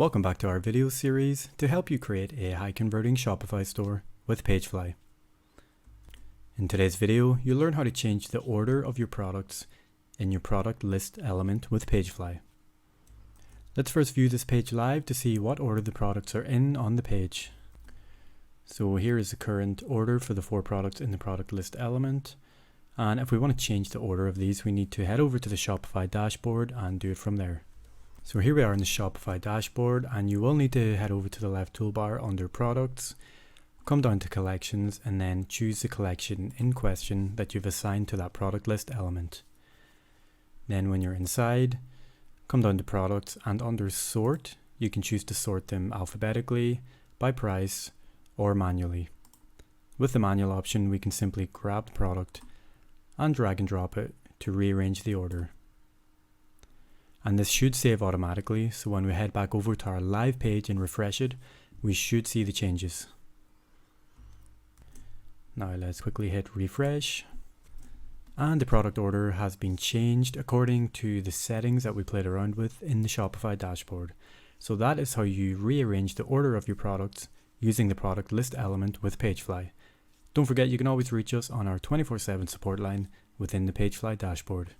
Welcome back to our video series to help you create a high converting Shopify store with Pagefly. In today's video, you'll learn how to change the order of your products in your product list element with Pagefly. Let's first view this page live to see what order the products are in on the page. So here is the current order for the 4 products in the product list element. And if we want to change the order of these, we need to head over to the Shopify dashboard and do it from there. So here we are in the Shopify dashboard, and you will need to head over to the left toolbar under products, come down to collections, and then choose the collection in question that you've assigned to that product list element. Then when you're inside, come down to products, and under sort, you can choose to sort them alphabetically, by price, or manually. With the manual option, we can simply grab the product and drag and drop it to rearrange the order. And this should save automatically, so when we head back over to our live page and refresh it, we should see the changes. Now let's quickly hit refresh. And the product order has been changed according to the settings that we played around with in the Shopify dashboard. So that is how you rearrange the order of your products using the product list element with Pagefly. Don't forget, you can always reach us on our 24/7 support line within the Pagefly dashboard.